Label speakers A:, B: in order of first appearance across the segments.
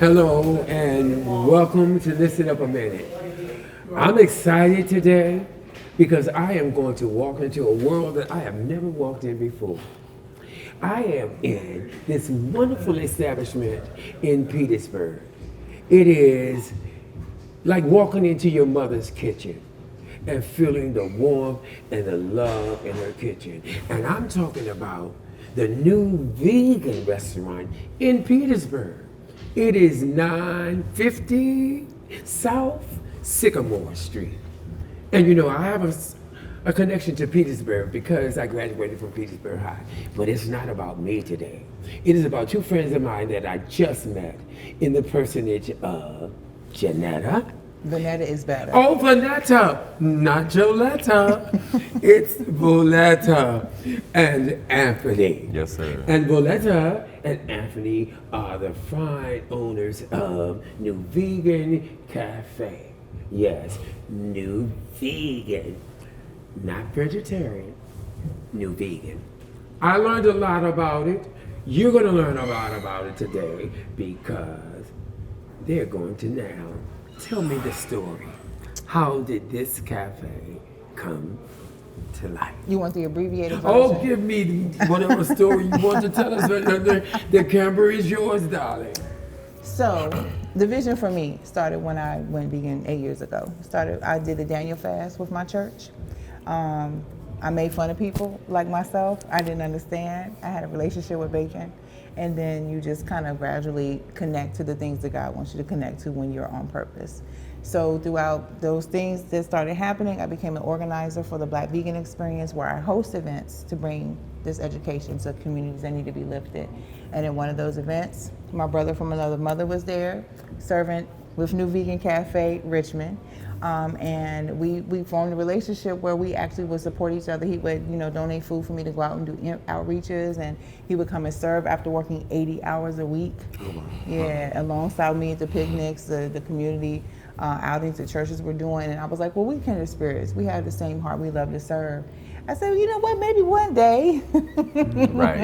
A: Hello and welcome to Listen Up a Minute. I'm excited today because I am going to walk into a world that I have never walked in before. I am in this wonderful establishment in Petersburg. It is like walking into your mother's kitchen and feeling the warmth and the love in her kitchen. And I'm talking about the NuVegan restaurant in Petersburg. It is 950 South Sycamore Street. And you know, I have a connection to Petersburg because I graduated from Petersburg High. But it's not about me today. It is about two friends of mine that I just met in the personage of Janetta.
B: Vonettia is better.
A: Oh, Vonettia, not Joletta. It's Vonettia and Anthony.
C: Yes, sir.
A: And Vonettia and Anthony are the fine owners of NuVegan Cafe. Yes, NuVegan, not vegetarian, NuVegan. I learned a lot about it. You're going to learn a lot about it today because they're going to now tell me the story. How did this cafe come to life?
B: You want the abbreviated version?
A: Oh, give me whatever story you want to tell us. The camera is yours, darling.
B: So, the vision for me started when I went vegan 8 years ago. I did the Daniel fast with my church. I made fun of people like myself. I didn't understand. I had a relationship with bacon. And then you just kind of gradually connect to the things that God wants you to connect to when you're on purpose. So throughout those things that started happening, I became an organizer for the Black Vegan Experience, where I host events to bring this education to communities that need to be lifted. And in one of those events, my brother from another mother was there, servant with NuVegan Cafe, Richmond. And we formed a relationship where we actually would support each other. He would, donate food for me to go out and do outreaches, and he would come and serve after working 80 hours a week. Yeah, alongside me at the picnics, the community outings the churches were doing. And I was like, well, we kindred spirits. We have the same heart. We love to serve. I said, you know what, maybe one day,
C: Right.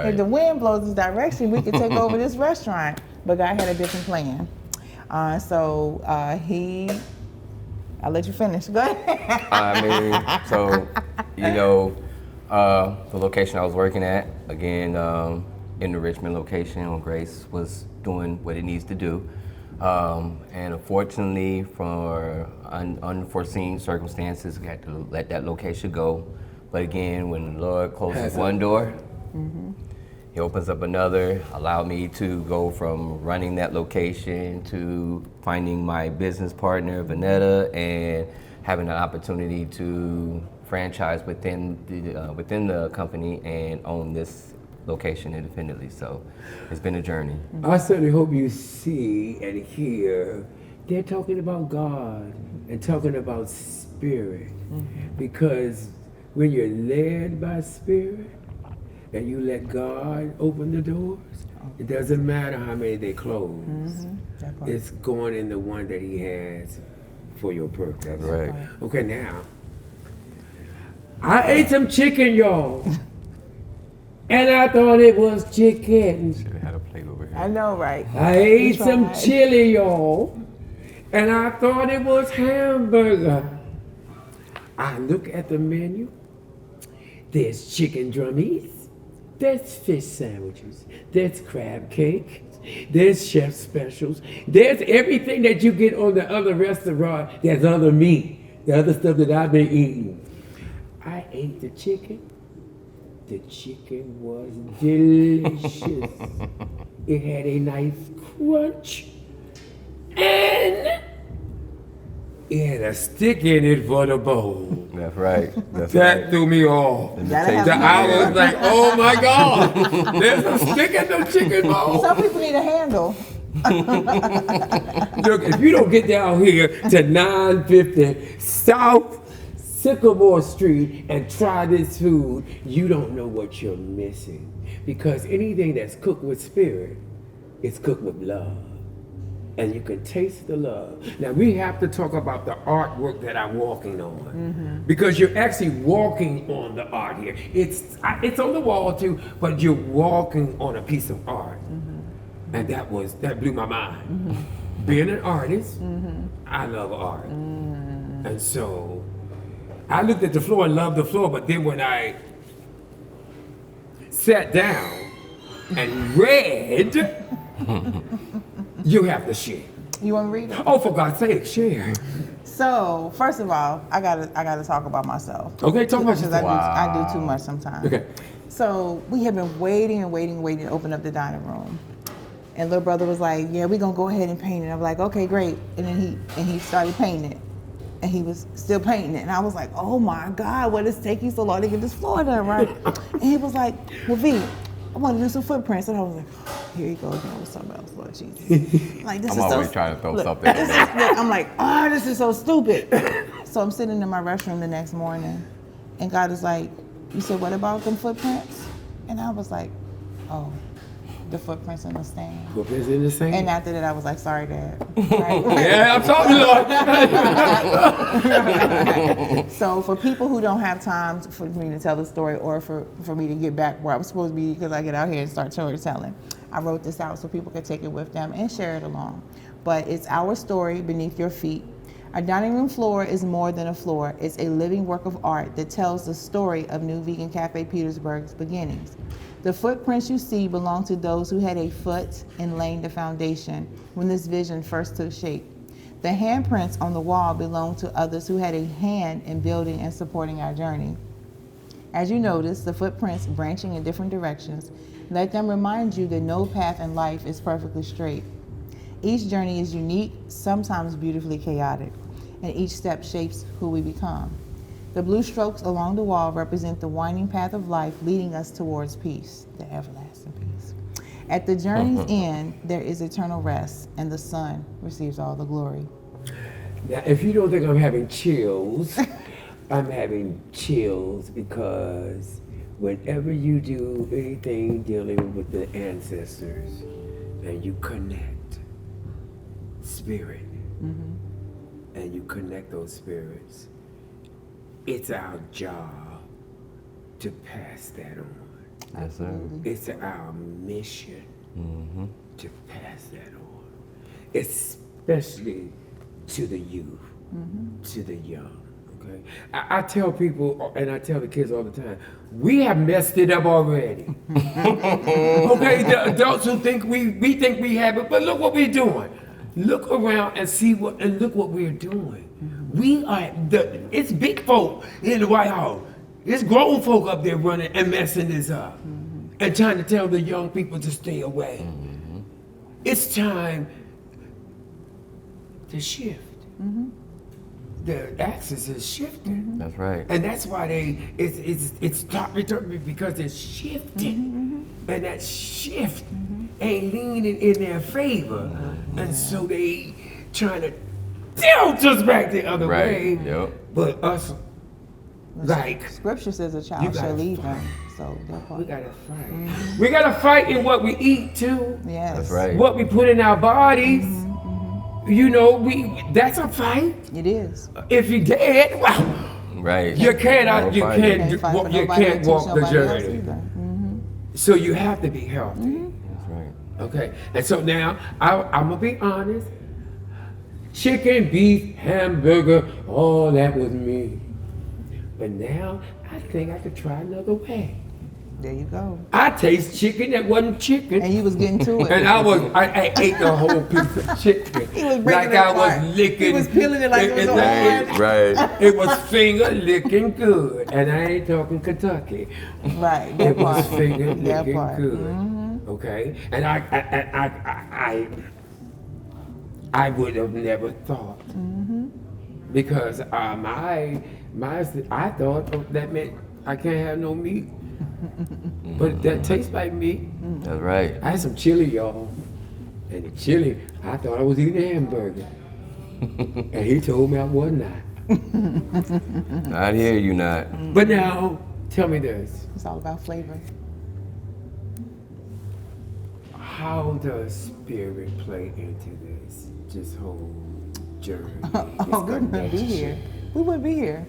B: if the wind blows this direction, we could take over this restaurant. But God had a different plan. I'll let you finish. Go ahead.
C: The location I was working at, again, in the Richmond location on Grace, was doing what it needs to do. And unfortunately, for unforeseen circumstances, we had to let that location go. But again, when the Lord closes one door, He opens up another, allowed me to go from running that location to finding my business partner, Vonettia, and having an opportunity to franchise within the company and own this location independently. So it's been a journey.
A: I certainly hope you see and hear they're talking about God and talking about spirit. Because when you're led by spirit, and you let God open the doors, it doesn't matter how many they close. It's going in the one that He has for your purpose.
C: Right.
A: Okay, now, I ate some chicken, y'all. And I thought it was chicken.
C: Should have had a plate over here.
B: I know, right?
A: I ate some chili, y'all. And I thought it was hamburger. I look at the menu. There's chicken drummies. There's fish sandwiches, there's crab cake, there's chef specials, there's everything that you get on the other restaurant, there's other meat, the other stuff that I've been eating. I ate the chicken. The chicken was delicious. It had a nice crunch, and it had a stick in it for the bowl.
C: That's right.
A: That threw me off. I was like, oh my God, there's a stick in the chicken bowl.
B: Some people need a handle.
A: Look, if you don't get down here to 950 South Sycamore Street and try this food, you don't know what you're missing. Because anything that's cooked with spirit is cooked with love. And you can taste the love. Now we have to talk about the artwork that I'm walking on, because you're actually walking on the art here. It's on the wall too, but you're walking on a piece of art. And that blew my mind. Being an artist, I love art. And so I looked at the floor and loved the floor, but then when I sat down and read, you have to share.
B: You want to read it?
A: Oh, for God's sake, share.
B: So, first of all, I gotta talk about myself.
A: Okay, talk about
B: Because
A: yourself.
B: I do too much sometimes.
A: Okay.
B: So we have been waiting to open up the dining room. And little brother was like, yeah, we're gonna go ahead and paint it. I'm like, okay, great. And then he started painting it. And he was still painting it. And I was like, oh my God, what is taking so long to get this floor done, right? And he was like, well, V, I want to do some footprints. And I was like, here you go again with something else, Lord Jesus. Like, this
C: I'm
B: is
C: always
B: so,
C: trying to throw
B: look,
C: something in there.
B: look, I'm like, oh, this is so stupid. So I'm sitting in my restroom the next morning, and God is like, you said, what about them footprints? And I was like, oh, the footprints in the sand.
A: Footprints in the sand?
B: And after that, I was like, sorry, Dad. Right?
A: Yeah, I'm talking, Lord.
B: So for people who don't have time for me to tell the story or for me to get back where I'm supposed to be because I get out here and start storytelling, I wrote this out so people could take it with them and share it along. But it's our story beneath your feet. Our dining room floor is more than a floor. It's a living work of art that tells the story of NuVegan Cafe Petersburg's beginnings. The footprints you see belong to those who had a foot in laying the foundation when this vision first took shape. The handprints on the wall belong to others who had a hand in building and supporting our journey. As you notice, the footprints branching in different directions, let them remind you that no path in life is perfectly straight. Each journey is unique, sometimes beautifully chaotic, and each step shapes who we become. The blue strokes along the wall represent the winding path of life leading us towards peace, the everlasting peace. At the journey's end, there is eternal rest, and the sun receives all the glory.
A: Now, if you don't think I'm having chills, I'm having chills because whenever you do anything dealing with the ancestors and you connect spirit and you connect those spirits, it's our job to pass that on.
C: Yes, sir.
A: It's our mission to pass that on, especially to the youth, to the young. Okay, I tell people, and I tell the kids all the time, we have messed it up already. Okay, the adults who think we think we have it, but look what we're doing. Look around and look what we're doing. We are it's big folk in the White House. It's grown folk up there running and messing this up and trying to tell the young people to stay away. It's time to shift. The axis is shifting.
C: That's right.
A: And that's why it's topsy-turvy because it's shifting. And that shift ain't leaning in their favor. And so they trying to tilt us back the other way.
C: Yep.
A: But us, like,
B: Scripture says a
A: You
B: child
A: gotta
B: shall lead
A: fight.
B: them. So that part.
A: we gotta fight. We gotta fight in what we eat too.
B: Yes.
C: That's right.
A: What we put in our bodies. You know, that's a fight.
B: It is.
A: If you're dead, well,
C: Right.
A: you can't
B: Can't fight for
A: you
B: nobody
A: can't
B: to teach
A: walk the
B: nobody else
A: journey.
B: either.
A: So you have to be healthy.
C: That's right.
A: Okay. And so now I'm gonna be honest. Chicken, beef, hamburger, all that was me. But now I think I could try another way.
B: There you go.
A: I taste chicken that wasn't chicken.
B: And you was getting to it.
A: And I ate the whole piece of chicken.
B: He was breaking
A: like
B: it
A: I
B: apart.
A: was licking.
B: He was peeling it like it was a
C: Right.
A: It was finger licking good. And I ain't talking Kentucky.
B: Right. That
A: It was
B: part.
A: finger
B: That
A: licking
B: part.
A: good. Okay? And I would have never thought. Because I thought that meant I can't have no meat. But that tastes like meat.
C: That's right.
A: I had some chili, y'all. And the chili, I thought I was eating a hamburger. And he told me I was not.
C: Not here, you not.
A: But now, tell me this.
B: It's all about flavor.
A: How does spirit play into this whole journey?
B: Oh, we wouldn't be here. We wouldn't be here.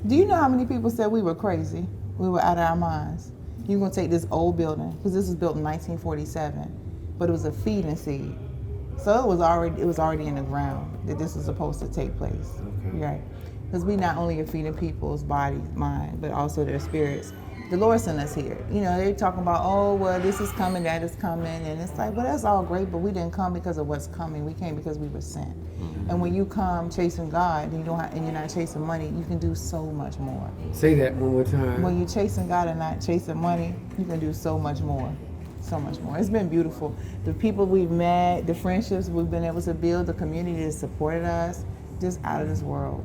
B: Do you know how many people said we were crazy? We were out of our minds. You're going to take this old building, because this was built in 1947. but it was a feeding seed. So it was already in the ground that this was supposed to take place, right? Because we not only are feeding people's body, mind, but also their spirits. The Lord sent us here. You know, they're talking about, oh, well, this is coming, that is coming, and it's like, well, that's all great, but we didn't come because of what's coming. We came because we were sent. And when you come chasing God, and you're not chasing money, you can do so much more.
A: Say that one more time.
B: When you're chasing God and not chasing money, you can do so much more. So much more. It's been beautiful. The people we've met, the friendships we've been able to build, the community that supported us, just out of this world.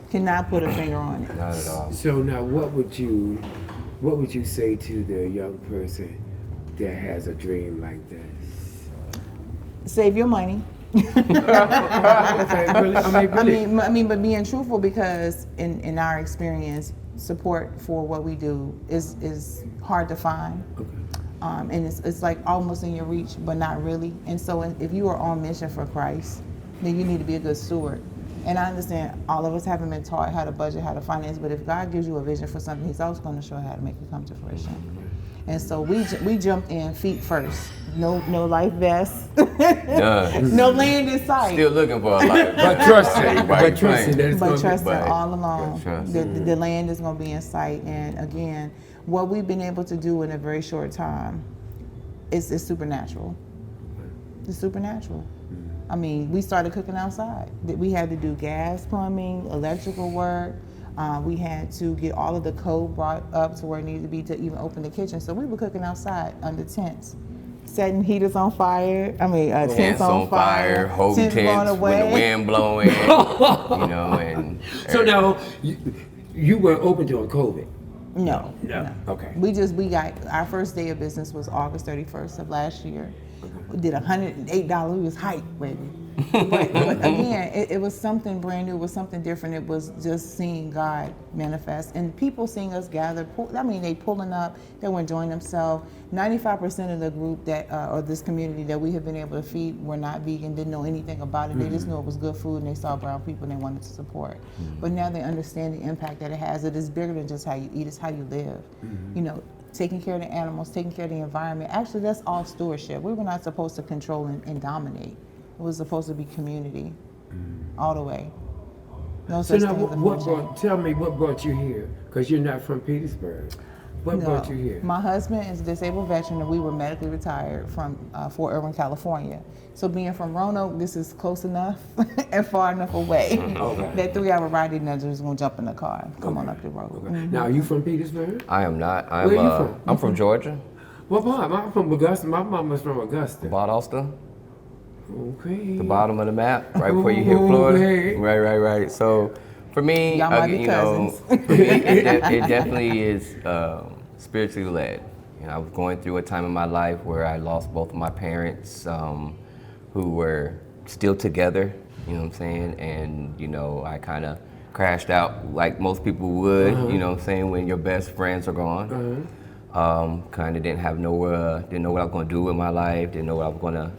B: Cannot put a finger on it.
C: Not at all.
A: So now, what would you say to the young person that has a dream like this?
B: Save your money. I mean, but being truthful, because in our experience, support for what we do is hard to find.
A: Okay.
B: And it's like almost in your reach, but not really. And so if you are on mission for Christ, then you need to be a good steward. And I understand all of us haven't been taught how to budget, how to finance, but if God gives you a vision for something, He's always going to show you how to make it come to fruition. And so we jumped in feet first. No life vests. No land in sight.
C: Still looking for a life.
A: But trusting. But
B: trusting all along. The land is going to be in sight. And again, what we've been able to do in a very short time is supernatural. It's supernatural. I mean, we started cooking outside. We had to do gas, plumbing, electrical work. We had to get all of the code brought up to where it needed to be to even open the kitchen. So we were cooking outside under tents, setting heaters on fire. Tents on fire,
C: holding tents with the wind blowing. And
A: so now you weren't open during COVID.
B: No.
A: Okay.
B: We got our first day of business was August 31st of last year. We did $108. It was hype, baby. But again, it was something brand new. It was something different. It was just seeing God manifest and people seeing us gather. They pulling up. They were enjoying themselves. 95% of the group or this community that we have been able to feed were not vegan. Didn't know anything about it. They just knew it was good food and they saw brown people and they wanted to support. But now they understand the impact that it has. It is bigger than just how you eat. It's how you live. Taking care of the animals, taking care of the environment. Actually, that's all stewardship. We were not supposed to control and dominate. It was supposed to be community, all the way. No
A: so
B: such
A: now,
B: thing
A: tell me what brought you here? Because you're not from Petersburg. What brought you here?
B: My husband is a disabled veteran, and we were medically retired from Fort Irwin, California. So being from Roanoke, this is close enough and far enough away that 3-hour ride is just gonna jump in the car and come on up the road.
A: Okay. Now, are you from Petersburg?
C: I am not.
A: Where are you from?
C: I'm from Georgia.
A: What part? I'm from Augusta. My mom was from Augusta.
C: Valdosta.
A: Okay.
C: The bottom of the map, right before you hit Florida.
A: Okay.
C: Right. So for me,
B: Y'all might be cousins.
C: For me, it definitely is spiritually led. I was going through a time in my life where I lost both of my parents, who were still together. You know what I'm saying? And I kind of crashed out like most people would. You know what I'm saying? When your best friends are gone. Kind of didn't know what I was going to do with my life. Didn't know what I was going to,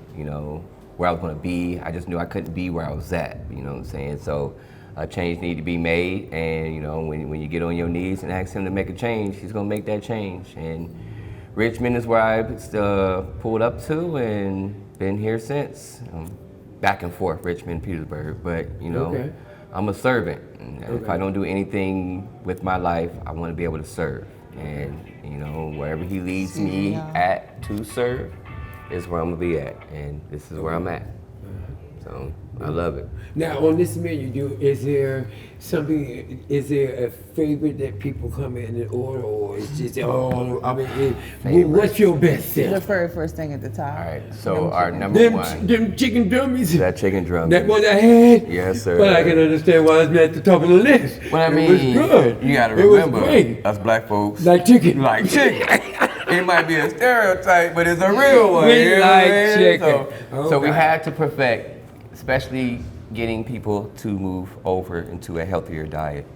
C: where I was going to be. I just knew I couldn't be where I was at. You know what I'm saying? So a change needed to be made, and when you get on your knees and ask Him to make a change, He's going to make that change. And Richmond is where I pulled up to and been here since. Back and forth, Richmond, Petersburg, but I'm a servant. And if I don't do anything with my life, I want to be able to serve. And wherever He leads me at to serve is where I'm gonna be at, and this is where I'm at. So I love it.
A: Now on this menu, is there a favorite that people come in and order, or is just what's your best seller?
B: The very first thing at the top.
C: All right, so our number one.
A: Them chicken drummies.
C: That chicken drum.
A: That one I had.
C: Yes, sir.
A: But I can understand why it's at the top of the list.
C: Well,
A: it was good.
C: You gotta remember,
A: it was
C: us black folks
A: like chicken.
C: Like chicken. It might be a stereotype, but it's a real one.
A: We like chicken.
C: So we had to perfect, especially getting people to move over into a healthier diet.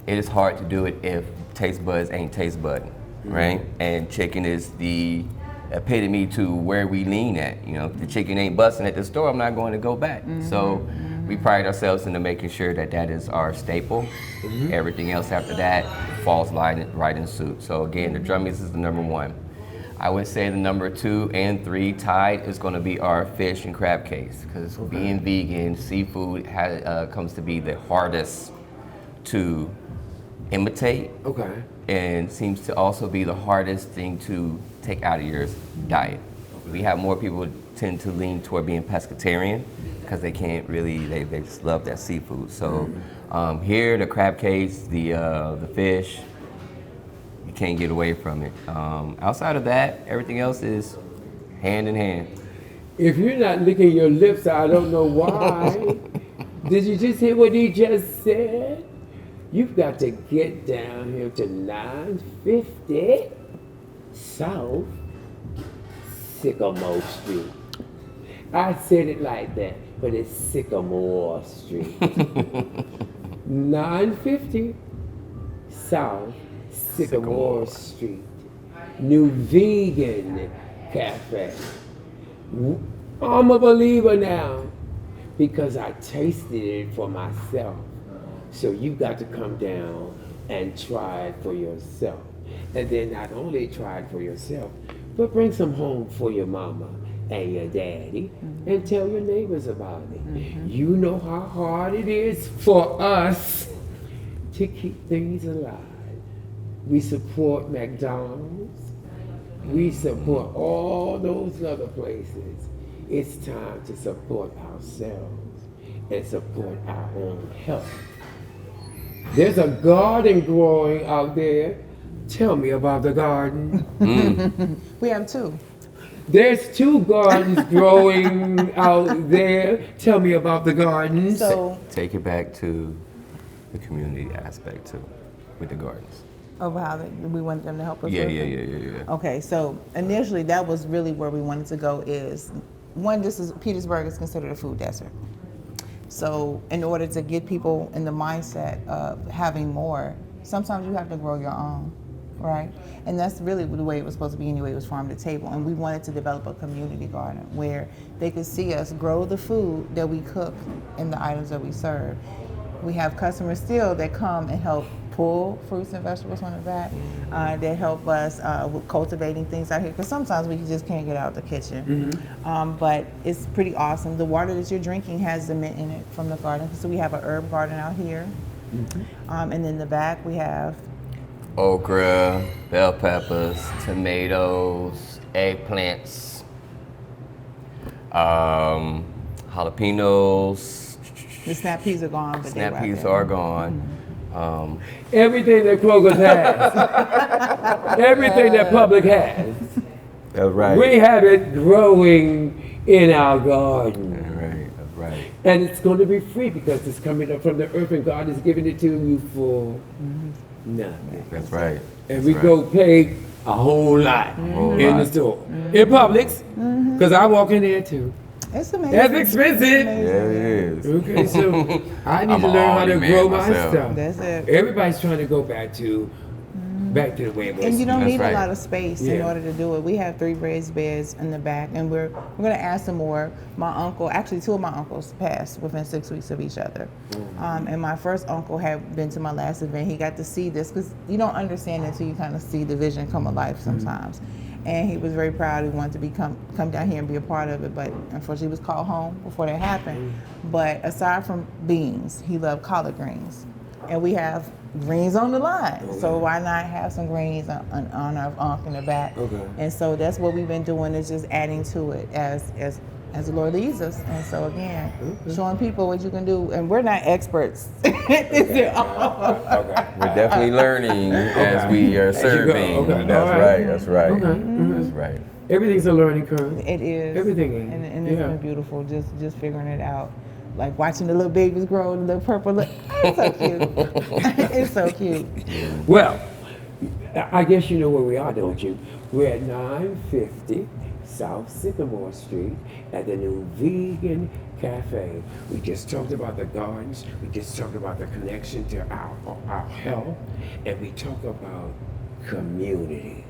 C: It is hard to do it if taste buds ain't taste budding, right? And chicken is the epitome to where we lean at. If the chicken ain't busting at the store, I'm not going to go back. So we pride ourselves into making sure that is our staple. Everything else after that falls right in suit. So again, the drummies is the number one. I would say the number 2 and 3 tied is going to be our fish and crab cakes, because being vegan, seafood comes to be the hardest to imitate.
A: Okay.
C: And seems to also be the hardest thing to take out of your diet. We have more people tend to lean toward being pescatarian because they can't really, they just love that seafood. So here, the crab cakes, the fish, you can't get away from it. Outside of that, everything else is hand in hand.
A: If you're not licking your lips, I don't know why. Did you just hear what he just said? You've got to get down here to 950 South Sycamore Street. I said it like that, but it's Sycamore Street. 950 South Sycamore Street. NuVegan Cafe. I'm a believer now because I tasted it for myself. So you got to come down and try it for yourself. And then not only try it for yourself, but bring some home for your mama and your daddy and tell your neighbors about it. You know how hard it is for us to keep things alive. We support McDonald's. We support all those other places. It's time to support ourselves and support our own health. There's a garden growing out there. Tell me about the garden.
B: We have 2.
A: There's 2 gardens growing out there. Tell me about the gardens.
B: So,
C: Take it back to the community aspect too, with the gardens.
B: of how we wanted them to help us.
C: Yeah.
B: Okay, so initially that was really where we wanted to go. Is one, Petersburg is considered a food desert. So in order to get people in the mindset of having more, sometimes you have to grow your own, right? And that's really the way it was supposed to be anyway. It was farm to table. And we wanted to develop a community garden where they could see us grow the food that we cook and the items that we serve. We have customers still that come and help pull fruits and vegetables from the back. They help us with cultivating things out here, because sometimes we just can't get out the kitchen. But it's pretty awesome. The water that you're drinking has the mint in it from the garden. So we have an herb garden out here. And in the back we have
C: Okra, bell peppers, tomatoes, eggplants, jalapenos.
B: the snap peas are gone, but
C: Snap
B: they're
C: peas
B: right there.
C: are gone.
A: Everything that Kroger's has. Everything that Public has.
C: That's right.
A: We have it growing in our garden.
C: That's right.
A: And it's going to be free because it's coming up from the earth and God is giving it to you for nothing.
C: That's right.
A: And we go pay a whole lot in the store. In Publix, because I walk in there too.
B: It's amazing.
A: That's expensive.
C: Yeah, it is.
A: Okay, so I need
C: I'm
A: to
C: a
A: learn how
C: hardy
A: to
C: man
A: grow my
C: myself.
A: stuff.
B: That's it.
A: Everybody's trying to go back to the way it was.
B: And you don't
C: That's
B: need
C: right.
B: a lot of space in
A: Yeah.
B: order to do it. We have 3 raised beds in the back, and we're going to add some more. My uncle, actually 2 of my uncles passed within 6 weeks of each other. And my first uncle had been to my last event. He got to see this, because you don't understand until you kind of see the vision come alive sometimes. And he was very proud. He wanted to come down here and be a part of it, but unfortunately he was called home before that happened. But aside from beans, he loved collard greens. And we have greens on the line. So why not have some greens on our Unc in the back?
A: Okay.
B: And so that's what we've been doing, is just adding to it as the Lord leads us. And so again, showing people what you can do. And we're not experts.
C: We're definitely learning as we are serving.
A: Okay.
C: That's
A: All
C: right. That's right.
A: Okay.
C: That's right.
A: Everything's a learning curve.
B: It is.
A: Everything is.
B: And it's been beautiful, just figuring it out. Like watching the little babies grow, the little purple look. It's so cute. It's so cute.
A: Well, I guess you know where we are, don't you? We're at 950 South Sycamore Street at the NuVegan Cafe. We just talked about the gardens. We just talked about the connection to our health, and we talk about community.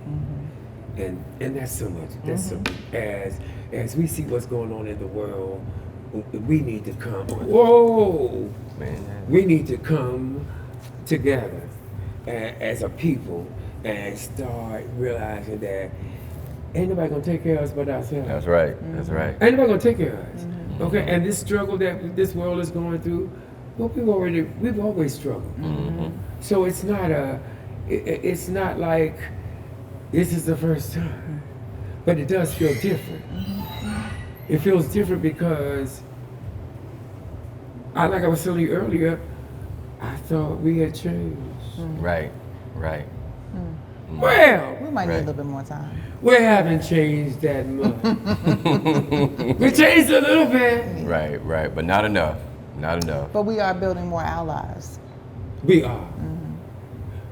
A: And that's so much. That's so much. As we see what's going on in the world, we need to come. Whoa!
C: Man.
A: We need to come together as a people and start realizing that ain't nobody gonna take care of us but ourselves.
C: That's right. That's right.
A: Ain't nobody gonna take care of us. Okay, and this struggle that this world is going through, well, we've always struggled. So it's not like this is the first time, but it does feel different. It feels different because, like I was telling you earlier, I thought we had changed.
C: Right.
A: Well,
B: We might need a little bit more time.
A: we haven't changed that much. We changed a little bit.
C: Right. But not enough.
B: But we are building more allies.
A: We are.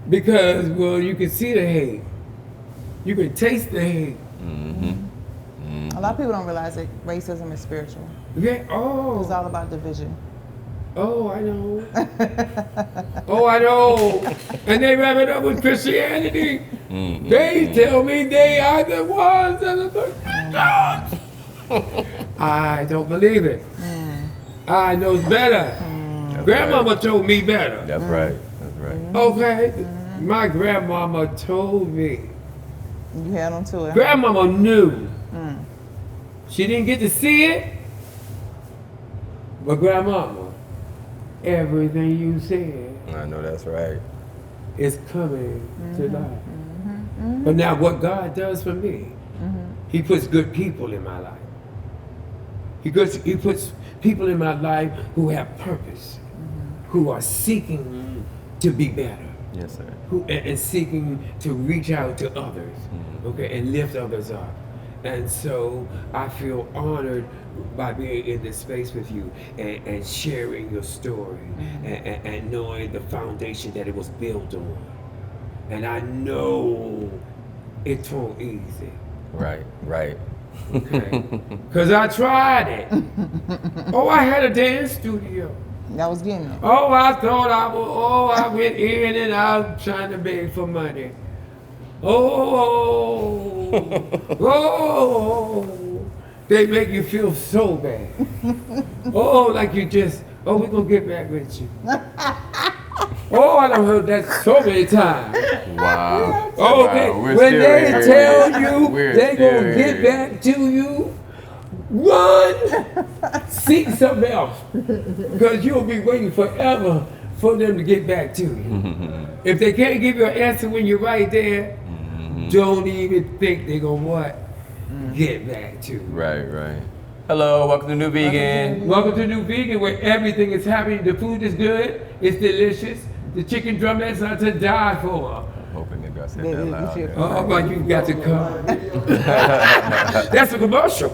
A: Because, well, you can see the hate. You can taste the hate.
B: A lot of people don't realize that racism is spiritual.
A: Yeah.
B: It's
A: Oh,
B: all about division.
A: I know. I know. And they wrap it up with Christianity. They tell me they are the ones that are the gods. I don't believe it. I know better. Grandmama told me better.
C: That's right.
A: Okay? My grandmama told me.
B: You held on to it.
A: Grandmama knew. She didn't get to see it, but grandmama, everything you said
C: I know that's right.
A: is coming to life. But now what God does for me, He puts good people in my life. He puts people in my life who have purpose, who are seeking to be better.
C: Yes, sir.
A: And seeking to reach out to others, okay, and lift others up. And so I feel honored by being in this space with you and sharing your story and knowing the foundation that it was built on. And I know it won't easy.
C: Right.
A: Okay? Because I tried it. I had a dance studio.
B: That was getting it.
A: I thought I went in and out trying to beg for money. They make you feel so bad. Like you just, we're gonna get back with you. I done heard that so many times.
C: Wow.
A: Okay,
C: Wow,
A: when they tell you
C: We're
A: they
C: still
A: gonna get
C: here.
A: back to you, run, seek something else, because you'll be waiting forever for them to get back to you. If they can't give you an answer when you're right there, don't even think they're gonna get back to you.
C: Right. Hello, welcome to NuVegan.
A: Welcome to NuVegan, where everything is happening. The food is good, it's delicious. The chicken drumettes are to die for.
C: I'm hoping maybe I said that loud.
A: But you got to come. That's a commercial.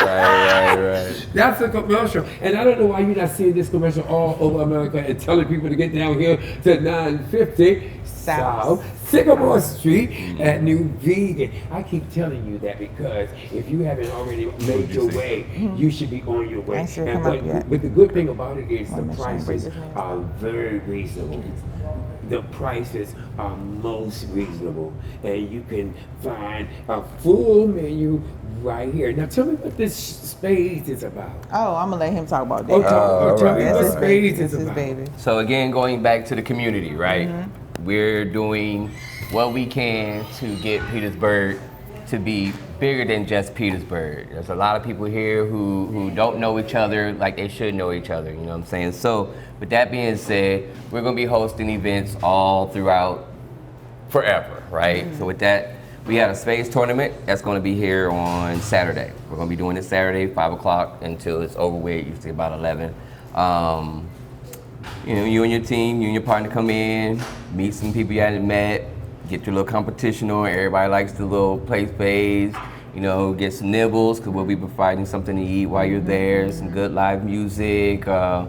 C: Right.
A: That's a commercial. And I don't know why you're not seeing this commercial all over America and telling people to get down here to 950 South Sycamore Street at NuVegan. I keep telling you that because if you haven't already made your way, you should be on your way. But the good thing about it is the prices are very reasonable. The prices are most reasonable, and you can find a full menu right here. Now tell me what this Spades is about.
B: I'm gonna let him talk about that.
A: Tell me what
B: That's
A: Spades
B: his
A: is about.
B: baby.
C: So again, going back to the community, right? We're doing what we can to get Petersburg to be bigger than just Petersburg. There's a lot of people here who don't know each other like they should know each other, you know what I'm saying? So with that being said, we're gonna be hosting events all throughout forever, right? So with that, we have a Spades tournament that's gonna be here on Saturday. We're gonna be doing it Saturday, 5 o'clock until it's over with, usually about 11. You and your team, you and your partner come in, meet some people you hadn't met, get your little competition on. Everybody likes the little play spades, get some nibbles, because we'll be providing something to eat while you're there, some good live music, and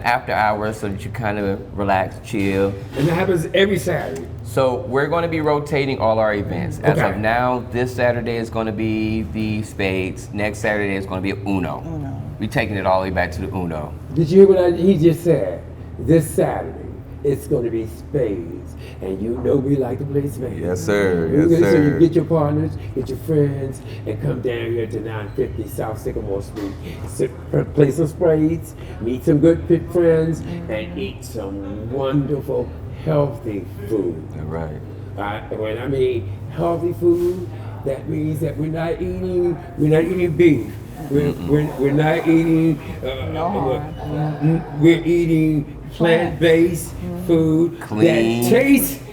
C: after hours so that you kind of relax, chill.
A: And that happens every Saturday.
C: So we're going to be rotating all our events. As
A: Okay.
C: of now, this Saturday is going to be the Spades. Next Saturday is going to be Uno. We're taking it all the way back to the Uno.
A: Did you hear what he just said? This Saturday, it's going to be Spades. And you know we like to play spades.
C: Yes, sir.
A: So you get your partners, get your friends, and come down here to 950 South Sycamore Street. Play some spades, meet some good friends, and eat some wonderful, healthy food.
C: Right.
A: When I mean healthy food, That means that we're not eating beef. We're not eating. We're eating plant-based food
C: Clean.
A: that tastes.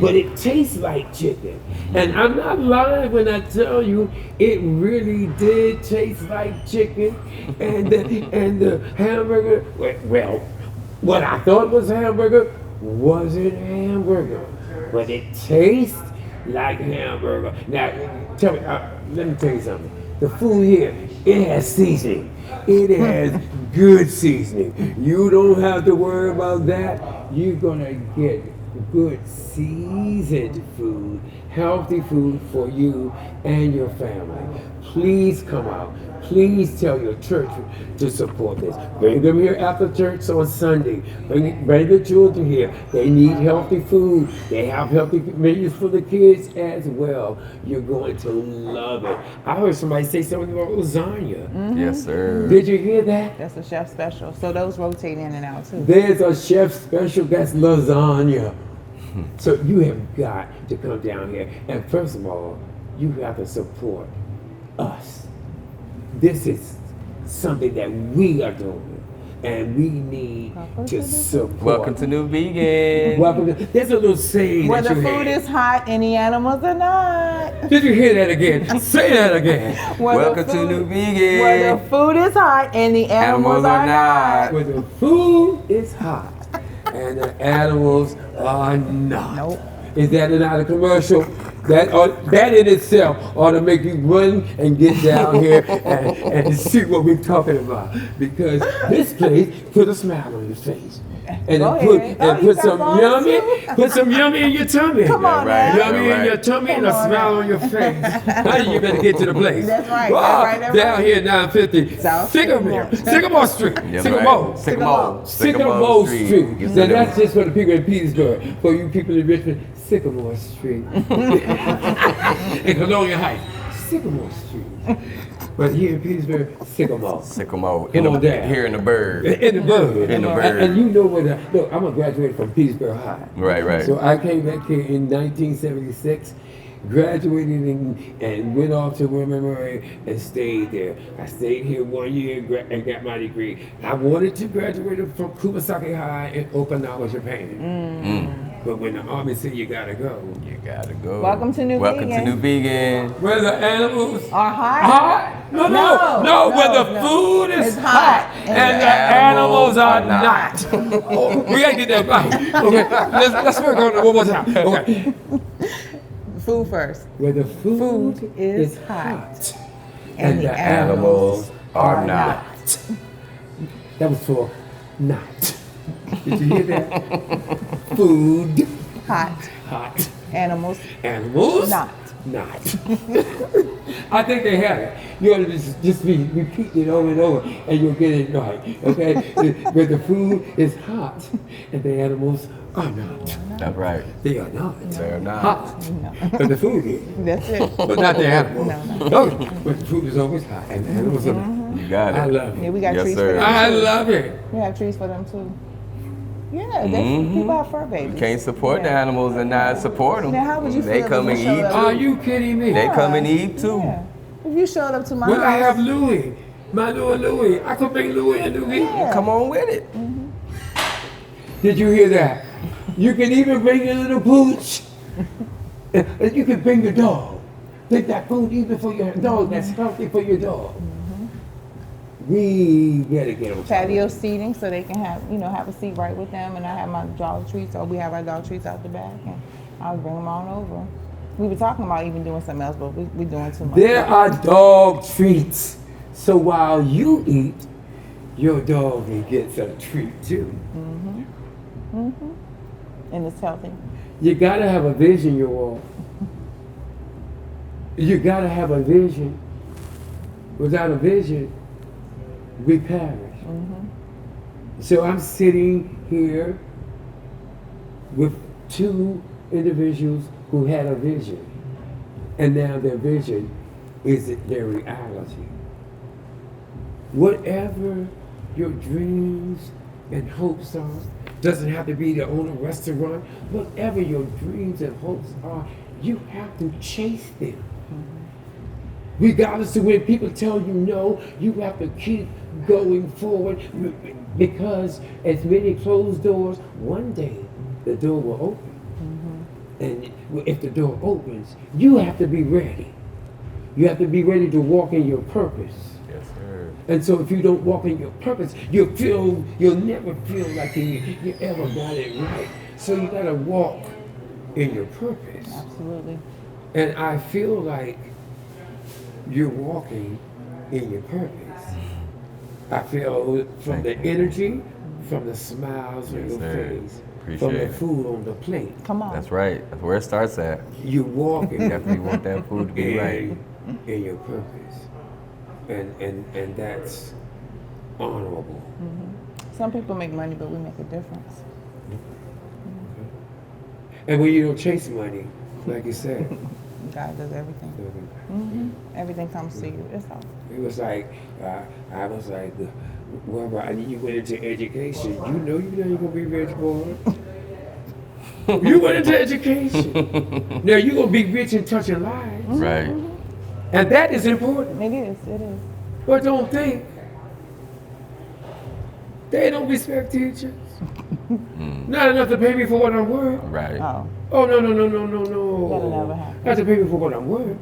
A: But it tastes like chicken. And I'm not lying when I tell you it really did taste like chicken. And the hamburger, well, what I thought was hamburger wasn't hamburger. But it tastes like hamburger. Now, tell me, let me tell you something. The food here, it has seasoning. It has good seasoning. You don't have to worry about that. You're gonna get good seasoned food, healthy food for you and your family. Please come out. Please tell your church to support this. Bring them here after church on Sunday. Bring the children here. They need healthy food. They have healthy menus for the kids as well. You're going to love it. I heard somebody say something about lasagna.
C: Yes, sir.
A: Did you hear that?
B: That's a chef special. So those rotate in and out too.
A: There's a chef special that's lasagna. So you have got to come down here. And first of all, you have to support us. This is something that we are doing. And we need to support.
C: Welcome to NuVegan.
A: Welcome to, there's a little saying
B: Where
A: that
B: the
A: you
B: food
A: hear.
B: is hot and the animals are not.
A: Did you hear that again? Say that again.
C: Welcome to NuVegan.
B: Where the food is hot and the animals are not.
A: Where the food is hot and the animals are not.
B: Nope.
A: Is that not a commercial? That in itself ought to make you run and get down here and see what we're talking about. Because this place put a smile on your face. And put some yummy in your tummy.
B: Come on,
C: right,
B: now.
A: Yummy in your tummy and a smile on your face. Now you better get to the place.
B: That's right.
A: Wow,
B: That's
A: down
B: right.
A: here 950
B: South
A: Sycamore Street.
C: Yeah,
A: Sycamore.
C: right. Sycamore
A: Street.
C: Yes,
A: Now
C: sir.
A: that's just for the people in Petersburg. For you people in Richmond, Sycamore Street. In Colonial Heights, Sycamore Street. But here in Petersburg, Sycamore.
C: Sycamore.
A: Come on down.
C: Here in the bird.
A: In the bird.
C: In the bird.
A: And you know what? Look, I'm a graduate from Petersburg High.
C: Right.
A: So I came back here in 1976, graduated and went off to William Murray and stayed there. I stayed here 1 year and got my degree. I wanted to graduate from Kumasaki High in Okinawa, Japan. But when the Army said you gotta go,
C: You gotta go.
B: Welcome to NuVegan.
C: Welcome to NuVegan.
A: where the animals
B: Are hot?
A: hot? No, where the food is hot and the animals are not. Oh, we gotta get that right. Okay, let's work on it one more time. Okay.
B: Food first.
A: Where the food
B: is
A: hot and the animals are not. That was for not. Did you hear that? Food
B: Hot.
A: hot.
B: Animals
A: Animals
B: not.
A: not. I think they have it. You ought to just be repeating it over and over, and you'll get it right. Okay? Where the food is hot, and the animals are not.
C: That's right.
A: They are not.
C: They're not.
A: Hot. But the food is.
B: That's it.
A: But not the animals.
B: No.
A: Okay. But the food is always hot, and the animals are not.
C: You got it.
A: I love
B: Yeah,
A: it.
B: we got
C: Yes,
B: trees
C: sir.
B: for them.
A: I love it.
B: We have trees for them too. Yeah, people have fur babies.
C: You can't support the animals and not support them.
B: Now, how would you
C: They
B: feel
C: come
B: if
C: and
B: you showed
C: eat
B: up?
A: Are
C: too.
A: you kidding me?
C: They come and eat too.
B: Yeah. If you showed up to my
A: Well, I
B: house,
A: have Louis. My little Louis. I could bring Louis and Louis.
B: Yeah.
C: Come on with it.
A: Did you hear that? You can even bring your little pooch. And you can bring your dog. Take that food even for your dog. That's healthy for your dog. We gotta get them.
B: patio seating so they can have a seat right with them, and I have my dog treats, or we have our dog treats out the back, and I'll bring them on over. We were talking about even doing something else, but we're doing too much.
A: There are dog treats. So while you eat, your dog gets a treat too.
B: And it's healthy.
A: You gotta have a vision, you all. You gotta have a vision. Without a vision, we perish. So I'm sitting here with two individuals who had a vision, and now their vision is their reality. Whatever your dreams and hopes are, doesn't have to be to own a restaurant. Whatever your dreams and hopes are, you have to chase them. Regardless of when people tell you no, you have to keep going forward, because as many closed doors, one day the door will open. And if the door opens, you have to be ready. You have to be ready to walk in your purpose.
C: Yes, sir.
A: And so if you don't walk in your purpose, you'll never feel like you ever got it right. So you gotta walk in your purpose.
B: Absolutely.
A: And I feel like you're walking in your purpose. I feel from the energy, from the smiles on your face, from the food on the plate.
B: Come on.
C: That's right. That's where it starts at.
A: You're walking
C: Definitely want that food to be right.
A: in your purpose. And that's honorable.
B: Some people make money, but we make a difference.
A: And when you don't chase money, like you said,
B: God does everything. Everything comes to you. It's all.
A: it was like, I was like, well, Rodney, you went into education. You know you're not gonna be rich, boy. You went into education. Now you're gonna be rich and touching lives.
C: Right.
A: And that is important.
B: It is. It is.
A: But don't think they don't respect teachers. Not enough to pay me for what I'm worth.
C: Right.
B: Oh,
A: Oh, no.
B: that'll never happen.
A: Not to pay me for what I'm worth.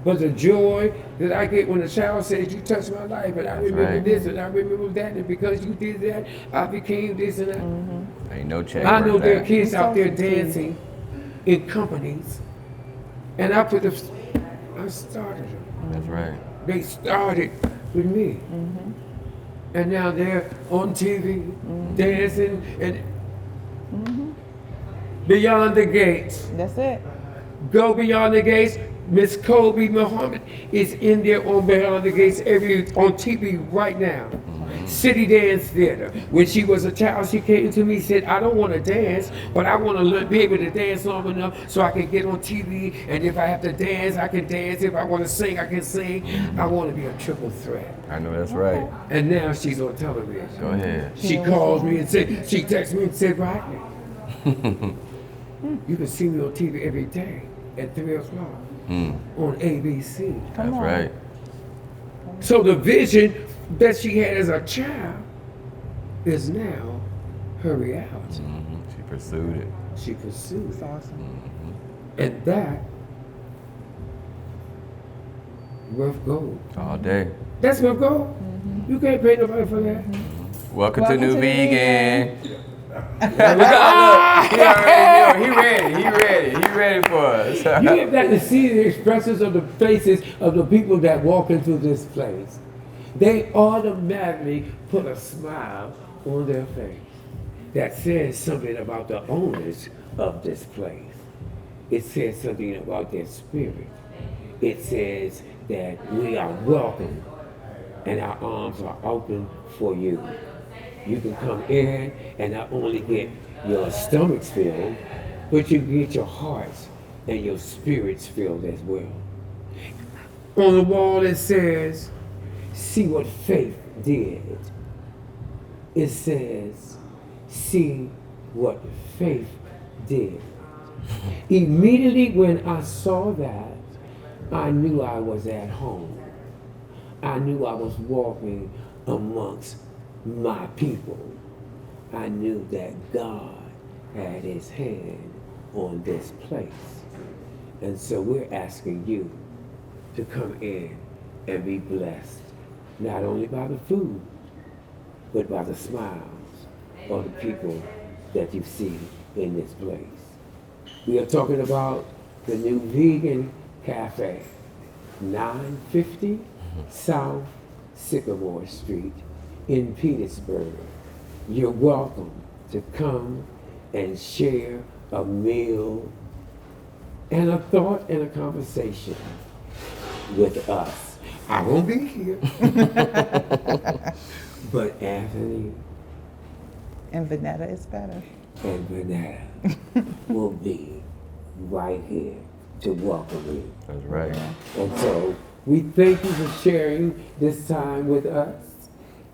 A: But the joy that I get when the child says, you touched my life, and I remember
C: right.
A: this, and I remember that, and because you did that, I became this and that.
C: Ain't no check.
A: I know
C: worth
A: there are
C: that.
A: kids out there
B: It's so easy.
A: dancing in companies, and I started them.
C: That's right.
A: They started with me. And now they're on TV, dancing, and beyond the gates.
B: That's it.
A: Go beyond the gates. Miss Kobe Muhammad is in there on Beyond the Gates on TV right now. City Dance Theater. When she was a child, she came to me and said, I don't want to dance, but I want to be able to dance long enough so I can get on TV, and if I have to dance, I can dance. If I want to sing, I can sing. I want to be a triple threat.
C: I know that's right.
A: And now she's on television.
C: Go ahead.
A: She calls me and said, she texts me and said, Rodney, you can see me on TV every day at 3 o'clock on ABC.
C: That's right.
A: So the vision that she had as a child is now her reality.
C: She pursued it.
A: She pursued
B: It's
A: it.
B: awesome.
A: And that, worth gold.
C: All day.
A: That's worth gold. You can't pay nobody for that.
C: Welcome to
B: Welcome to
C: NuVegan. He ready for us.
A: You have got to see the expressions of the faces of the people that walk into this place. They automatically put a smile on their face that says something about the owners of this place. It says something about their spirit. It says that we are welcome and our arms are open for you. You can come in and not only get your stomachs filled, but you can get your hearts and your spirits filled as well. On the wall it says, see what faith did. It says, see what faith did. Immediately when I saw that, I knew I was at home. I knew I was walking amongst my people. I knew that God had his hand on this place. And so we're asking you to come in and be blessed, not only by the food, but by the smiles of the people that you see in this place. We are talking about the NuVegan Cafe, 950 South Sycamore Street in Petersburg. You're welcome to come and share a meal and a thought and a conversation with us. I won't be here, but Anthony
B: And Vonettia is better.
A: and Vonettia will be right here to welcome you.
C: That's right.
A: And so we thank you for sharing this time with us.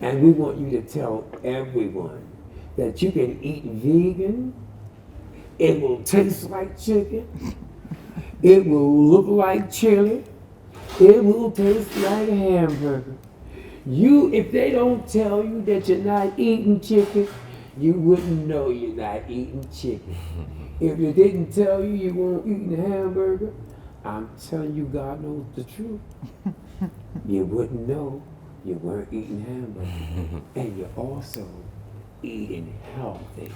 A: And we want you to tell everyone that you can eat vegan. It will taste like chicken. It will look like chili. It will taste like a hamburger. If they don't tell you that you're not eating chicken, you wouldn't know you're not eating chicken. If they didn't tell you you weren't eating a hamburger, I'm telling you, God knows the truth. You wouldn't know you weren't eating hamburger. And you're also eating healthy,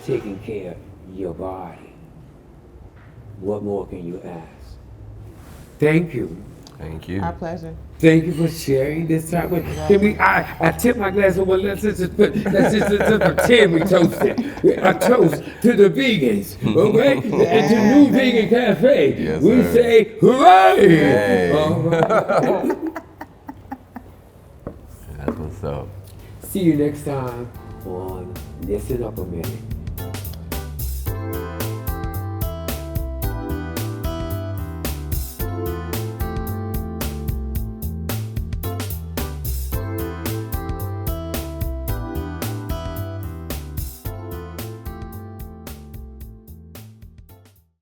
A: taking care of your body. What more can you ask? Thank you.
C: Thank you.
B: Our pleasure.
A: Thank you for sharing this time with. Can we? I tip my glass of water. Let's just pretend we toasted. A toast to the vegans, okay? And to NuVegan Cafe.
C: Yes,
A: we
C: sir.
A: say hooray!
C: Hey.
A: All right.
C: That's what's up.
A: See you next time on Listen Up a Minute.